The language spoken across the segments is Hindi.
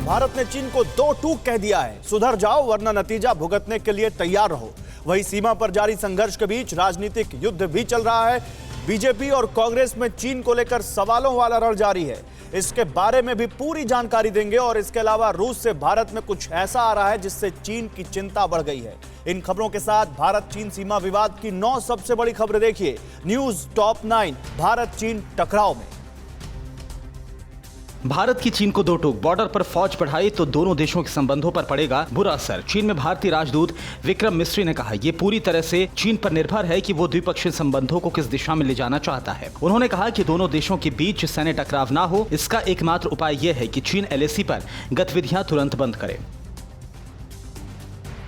भारत ने चीन को दो टूक कह दिया है, सुधर जाओ वरना नतीजा भुगतने के लिए तैयार रहो। वही सीमा पर जारी संघर्ष के बीच राजनीतिक युद्ध भी चल रहा है। बीजेपी और कांग्रेस में चीन को लेकर सवालों वाला रण जारी है। इसके बारे में भी पूरी जानकारी देंगे और इसके अलावा रूस से भारत में कुछ ऐसा आ रहा है जिससे चीन की चिंता बढ़ गई है। इन खबरों के साथ भारत चीन सीमा विवाद की 9 सबसे बड़ी खबरें देखिए न्यूज टॉप 9 भारत चीन टकराव में। भारत की चीन को दो टूक, बॉर्डर पर फौज बढ़ाई तो दोनों देशों के संबंधों पर पड़ेगा बुरा असर। चीन में भारतीय राजदूत विक्रम मिस्री ने कहा, ये पूरी तरह से चीन पर निर्भर है कि वो द्विपक्षीय संबंधों को किस दिशा में ले जाना चाहता है। उन्होंने कहा कि दोनों देशों के बीच सैन्य टकराव ना हो, इसका एकमात्र उपाय यह है कि चीन एलएसी पर गतिविधियां तुरंत बंद करे।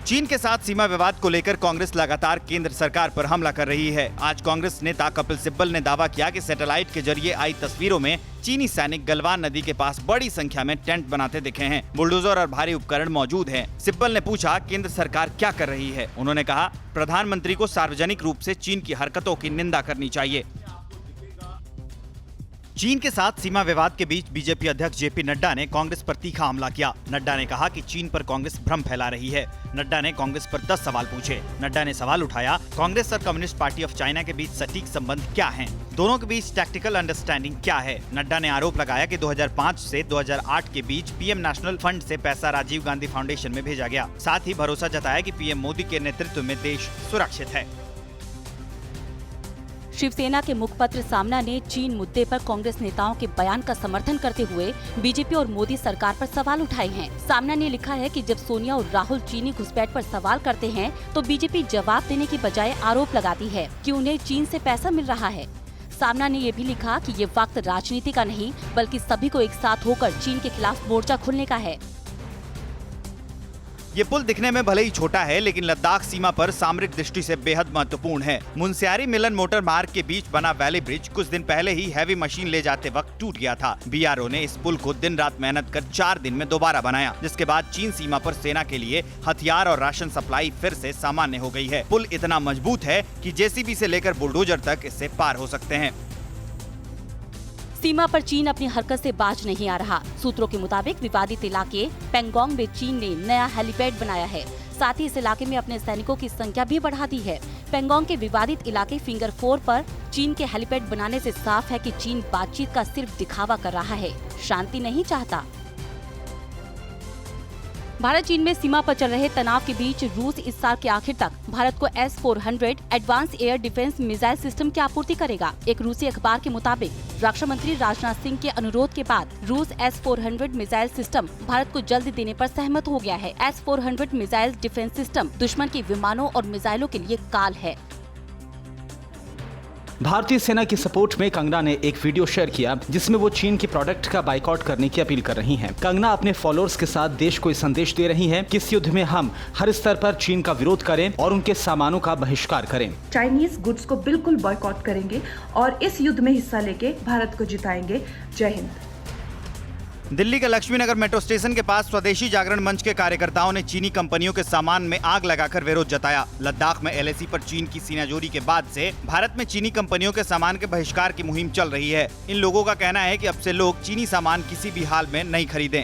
चीन के साथ सीमा विवाद को लेकर कांग्रेस लगातार केंद्र सरकार पर हमला कर रही है। आज कांग्रेस नेता कपिल सिब्बल ने दावा किया कि सैटेलाइट के जरिए आई तस्वीरों में चीनी सैनिक गलवान नदी के पास बड़ी संख्या में टेंट बनाते दिखे हैं। बुलडोजर और भारी उपकरण मौजूद हैं। सिब्बल ने पूछा, केंद्र सरकार क्या कर रही है? उन्होंने कहा, प्रधानमंत्री को सार्वजनिक रूप से चीन की हरकतों की निंदा करनी चाहिए। चीन के साथ सीमा विवाद के बीच बीजेपी अध्यक्ष जेपी नड्डा ने कांग्रेस पर तीखा हमला किया। नड्डा ने कहा कि चीन पर कांग्रेस भ्रम फैला रही है। नड्डा ने कांग्रेस पर 10 सवाल पूछे। नड्डा ने सवाल उठाया, कांग्रेस और कम्युनिस्ट पार्टी ऑफ चाइना के बीच सटीक संबंध क्या हैं? दोनों के बीच टैक्टिकल अंडरस्टैंडिंग क्या है? नड्डा ने आरोप लगाया कि 2005 से 2008 के बीच पीएम नेशनल फंड से पैसा राजीव गांधी फाउंडेशन में भेजा गया। साथ ही भरोसा जताया कि पीएम मोदी के नेतृत्व में देश सुरक्षित है। शिवसेना के मुखपत्र सामना ने चीन मुद्दे पर कांग्रेस नेताओं के बयान का समर्थन करते हुए बीजेपी और मोदी सरकार पर सवाल उठाए हैं। सामना ने लिखा है कि जब सोनिया और राहुल चीनी घुसपैठ पर सवाल करते हैं तो बीजेपी जवाब देने की बजाय आरोप लगाती है कि उन्हें चीन से पैसा मिल रहा है। सामना ने ये भी लिखा कि ये वक्त राजनीति का नहीं बल्कि सभी को एक साथ होकर चीन के खिलाफ मोर्चा खोलने का है। ये पुल दिखने में भले ही छोटा है लेकिन लद्दाख सीमा पर सामरिक दृष्टि से बेहद महत्वपूर्ण है। मुनस्यारी मिलन मोटर मार्ग के बीच बना वैली ब्रिज कुछ दिन पहले ही हैवी मशीन ले जाते वक्त टूट गया था। बीआरओ ने इस पुल को दिन रात मेहनत कर 4 दिन में दोबारा बनाया, जिसके बाद चीन सीमा पर सेना के लिए हथियार और राशन सप्लाई फिर से सामान्य हो गई है। पुल इतना मजबूत है कि जेसीबी से लेकर बुलडोजर तक इससे पार हो सकते हैं। सीमा पर चीन अपनी हरकत से बाज नहीं आ रहा। सूत्रों के मुताबिक विवादित इलाके पेंगोंग में चीन ने नया हेलीपैड बनाया है। साथ ही इस इलाके में अपने सैनिकों की संख्या भी बढ़ा दी है। पेंगोंग के विवादित इलाके फिंगर 4 पर चीन के हेलीपैड बनाने से साफ है कि चीन बातचीत का सिर्फ दिखावा कर रहा है, शांति नहीं चाहता। भारत चीन में सीमा पर चल रहे तनाव के बीच रूस इस साल के आखिर तक भारत को S-400 advance air defence missile system की आपूर्ति करेगा। एक रूसी अखबार के मुताबिक रक्षा मंत्री राजनाथ सिंह के अनुरोध के बाद रूस S-400 मिसाइल सिस्टम भारत को जल्द देने पर सहमत हो गया है। S-400 मिसाइल डिफेंस सिस्टम दुश्मन के विमानों और मिसाइलों के लिए काल है। भारतीय सेना की सपोर्ट में कंगना ने एक वीडियो शेयर किया जिसमें वो चीन की प्रोडक्ट का बाइकआउट करने की अपील कर रही हैं। कंगना अपने फॉलोअर्स के साथ देश को संदेश दे रही हैं कि इस युद्ध में हम हर स्तर पर चीन का विरोध करें और उनके सामानों का बहिष्कार करें। चाइनीज गुड्स को बिल्कुल बॉयकॉट करेंगे और इस युद्ध में हिस्सा लेके भारत को जिताएंगे। जय हिंद। दिल्ली के लक्ष्मीनगर मेट्रो स्टेशन के पास स्वदेशी जागरण मंच के कार्यकर्ताओं ने चीनी कंपनियों के सामान में आग लगाकर विरोध जताया। लद्दाख में एलएसी पर चीन की सीनाजोरी के बाद से भारत में चीनी कंपनियों के सामान के बहिष्कार की मुहिम चल रही है। इन लोगों का कहना है कि अब से लोग चीनी सामान किसी भी हाल में नहीं खरीदें।